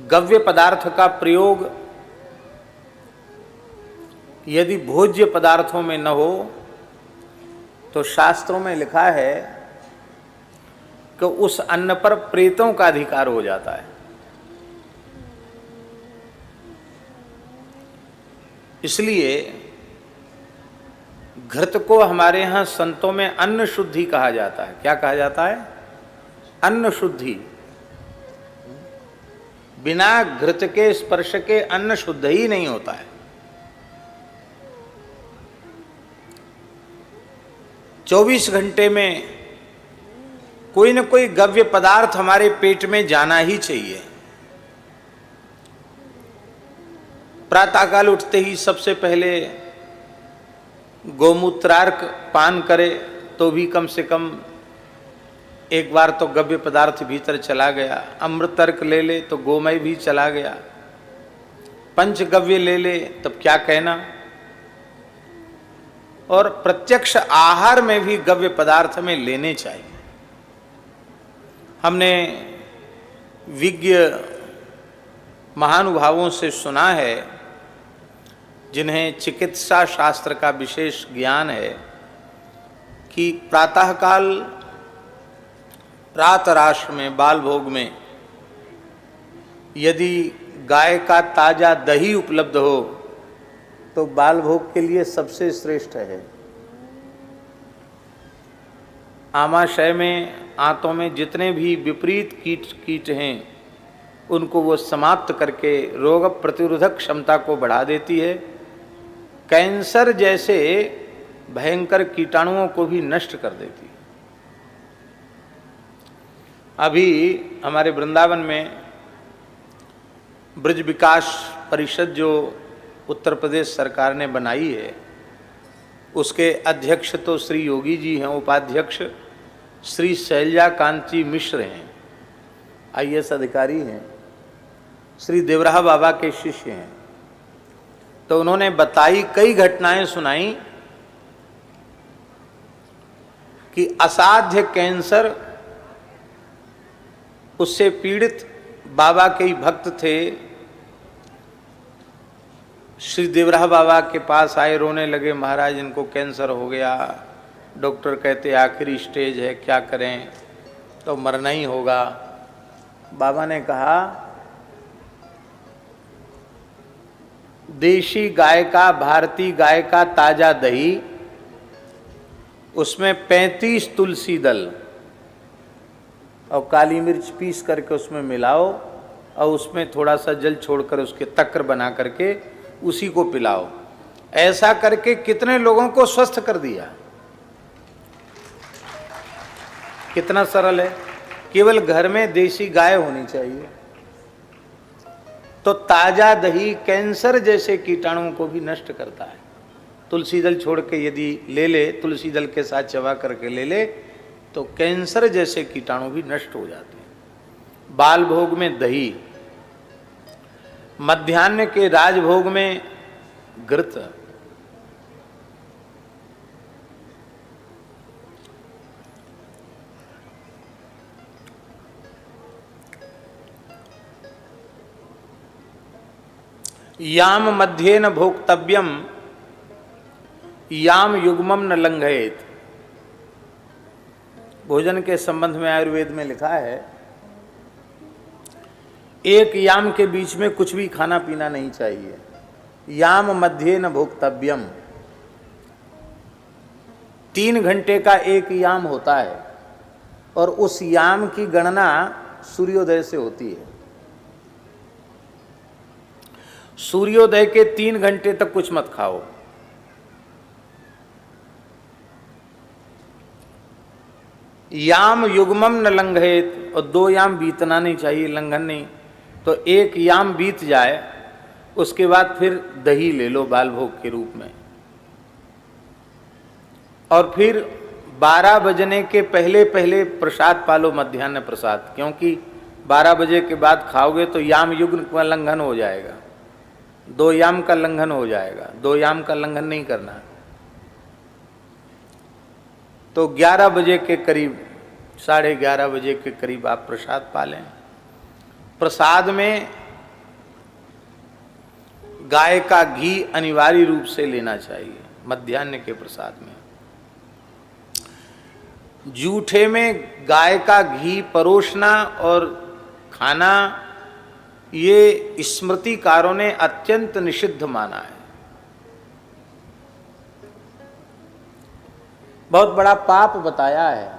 गव्य पदार्थ का प्रयोग यदि भोज्य पदार्थों में न हो तो शास्त्रों में लिखा है कि उस अन्न पर प्रेतों का अधिकार हो जाता है। इसलिए घृत को हमारे यहाँ संतों में अन्न शुद्धि कहा जाता है। क्या कहा जाता है? अन्न शुद्धि। बिना घृत के स्पर्श के अन्न शुद्ध ही नहीं होता है। 24 घंटे में कोई न कोई गव्य पदार्थ हमारे पेट में जाना ही चाहिए। प्रातःकाल उठते ही सबसे पहले गोमूत्रार्क पान करे तो भी कम से कम एक बार तो गव्य पदार्थ भीतर चला गया। अमृतर्क ले ले तो गोमय भी चला गया। पंचगव्य ले ले तब क्या कहना। और प्रत्यक्ष आहार में भी गव्य पदार्थ में लेने चाहिए। हमने विज्ञ महानुभावों से सुना है, जिन्हें चिकित्सा शास्त्र का विशेष ज्ञान है, कि प्रातःकाल प्रातराश में बाल भोग में यदि गाय का ताजा दही उपलब्ध हो तो बाल भोग के लिए सबसे श्रेष्ठ है। आमाशय में, आंतों में जितने भी विपरीत कीट हैं उनको वो समाप्त करके रोग प्रतिरोधक क्षमता को बढ़ा देती है। कैंसर जैसे भयंकर कीटाणुओं को भी नष्ट कर देती है। अभी हमारे वृंदावन में ब्रज विकास परिषद जो उत्तर प्रदेश सरकार ने बनाई है, उसके अध्यक्ष तो श्री योगी जी हैं, उपाध्यक्ष श्री शैलजा कांति मिश्र हैं, IAS अधिकारी हैं, श्री देवराहा बाबा के शिष्य हैं। तो उन्होंने बताई, कई घटनाएं सुनाई कि असाध्य कैंसर, उससे पीड़ित बाबा के ही भक्त थे, श्री देवराहा बाबा के पास आए, रोने लगे, महाराज इनको कैंसर हो गया, डॉक्टर कहते आखिरी स्टेज है, क्या करें, तो मरना ही होगा। बाबा ने कहा, देशी गाय का, भारतीय गाय का ताजा दही, उसमें 35 तुलसी दल और काली मिर्च पीस करके उसमें मिलाओ और उसमें थोड़ा सा जल छोड़कर उसके तक्र बना करके उसी को पिलाओ। ऐसा करके कितने लोगों को स्वस्थ कर दिया। कितना सरल है। केवल घर में देशी गाय होनी चाहिए। तो ताजा दही कैंसर जैसे कीटाणुओं को भी नष्ट करता है। तुलसी दल छोड़ के यदि ले ले, तुलसी दल के साथ चबा करके ले ले, तो कैंसर जैसे कीटाणु भी नष्ट हो जाते हैं। बाल भोग में दही, मध्याह्न के राजभोग में घृत, याम मध्य न भोक्तव्यम याम युग्मम न लंघयेत। भोजन के संबंध में आयुर्वेद में लिखा है, एक याम के बीच में कुछ भी खाना पीना नहीं चाहिए। याम मध्य न भोक्तव्यम, 3 घंटे का एक याम होता है और उस याम की गणना सूर्योदय से होती है। सूर्योदय के 3 घंटे तक कुछ मत खाओ। याम युग्मम न लंघयेत, और 2 याम बीतना नहीं चाहिए, लंघन नहीं। तो 1 याम बीत जाए, उसके बाद फिर दही ले लो बाल भोग के रूप में। और फिर 12 बजने के पहले पहले प्रसाद पालो, मध्याह्न प्रसाद, क्योंकि 12 बजे के बाद खाओगे तो याम युग्म का लंघन हो जाएगा, 2 याम का लंघन हो जाएगा। 2 याम का लंघन नहीं करना। तो 11 बजे के करीब, 11:30 बजे के करीब आप प्रसाद पा लें। प्रसाद में गाय का घी अनिवार्य रूप से लेना चाहिए मध्याह्न के प्रसाद में। जूठे में गाय का घी परोसना और खाना ये स्मृतिकारों ने अत्यंत निषिद्ध माना है, बहुत बड़ा पाप बताया है।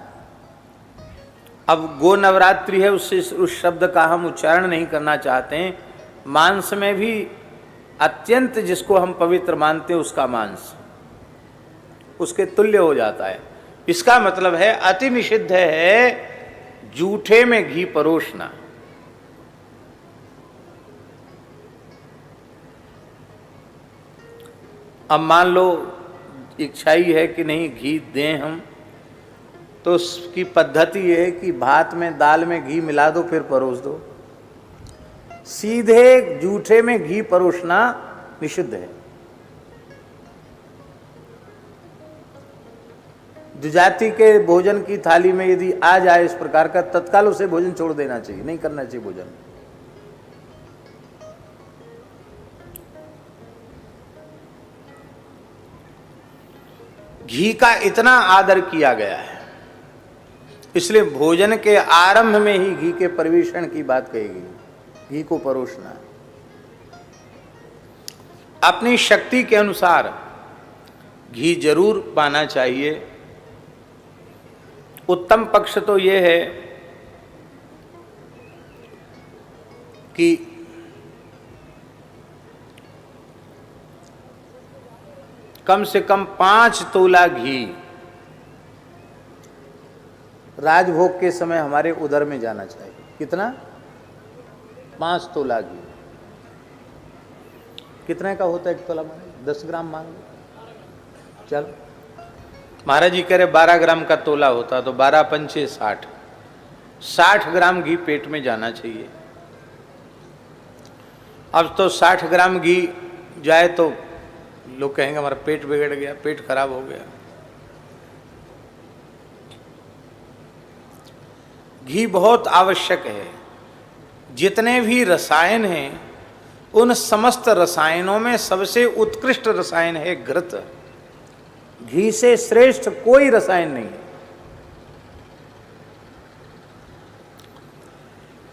अब गो नवरात्रि है, उससे उस शब्द का हम उच्चारण नहीं करना चाहते हैं। मांस में भी अत्यंत जिसको हम पवित्र मानते हैं उसका मांस उसके तुल्य हो जाता है। इसका मतलब है अति निषिद्ध है जूठे में घी परोसना। अब मान लो इच्छा ही है कि नहीं घी दें हम, तो उसकी पद्धति ये है कि भात में दाल में घी मिला दो फिर परोस दो। सीधे जूठे में घी परोसना निषिद्ध है। द्विजाति के भोजन की थाली में यदि आ जाए इस प्रकार का, तत्काल उसे भोजन छोड़ देना चाहिए, नहीं करना चाहिए भोजन। घी का इतना आदर किया गया है, इसलिए भोजन के आरंभ में ही घी के परिवेषण की बात कही गई। घी को परोसना अपनी शक्ति के अनुसार घी जरूर पाना चाहिए। उत्तम पक्ष तो यह है कि कम से कम 5 तोला घी राजभोग के समय हमारे उदर में जाना चाहिए। कितना? 5 तोला घी। कितने का होता है 1 तोला? माने 10 ग्राम मान लो। चलो महाराज जी कह रहे 12 ग्राम का तोला होता तो 12 पंचे 60, 60 ग्राम घी पेट में जाना चाहिए। अब तो 60 ग्राम घी जाए तो लोग कहेंगे हमारा पेट बिगड़ गया, पेट खराब हो गया। घी बहुत आवश्यक है। जितने भी रसायन हैं उन समस्त रसायनों में सबसे उत्कृष्ट रसायन है घृत। घी से श्रेष्ठ कोई रसायन नहीं है।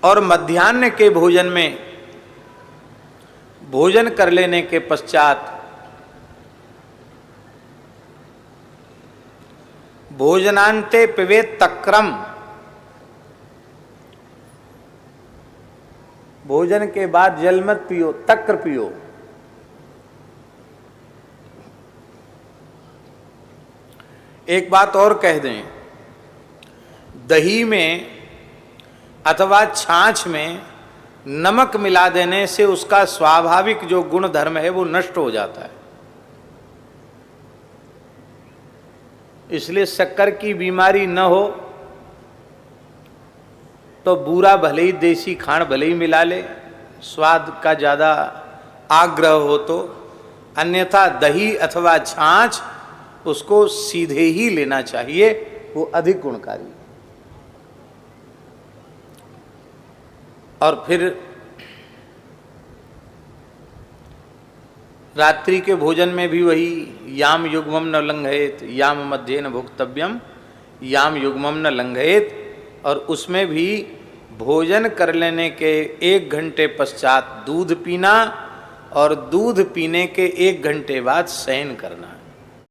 और मध्याह्न के भोजन में भोजन कर लेने के पश्चात भोजनांते पिबेत तक्रम, भोजन के बाद जल मत पियो, तक्र पियो। एक बात और कह दें, दही में अथवा छाछ में नमक मिला देने से उसका स्वाभाविक जो गुण धर्म है वो नष्ट हो जाता है। इसलिए शक्कर की बीमारी न हो तो बूरा भले ही देसी खांड भले ही मिला ले, स्वाद का ज़्यादा आग्रह हो तो, अन्यथा दही अथवा छाछ उसको सीधे ही लेना चाहिए, वो अधिक गुणकारी। और फिर रात्रि के भोजन में भी वही याम युग्मम न लंघयेत, याम मध्य न भोक्तव्यम, याम युग्मम न लंघयेत। और उसमें भी भोजन कर लेने के 1 घंटे पश्चात दूध पीना और दूध पीने के 1 घंटे बाद शयन करना।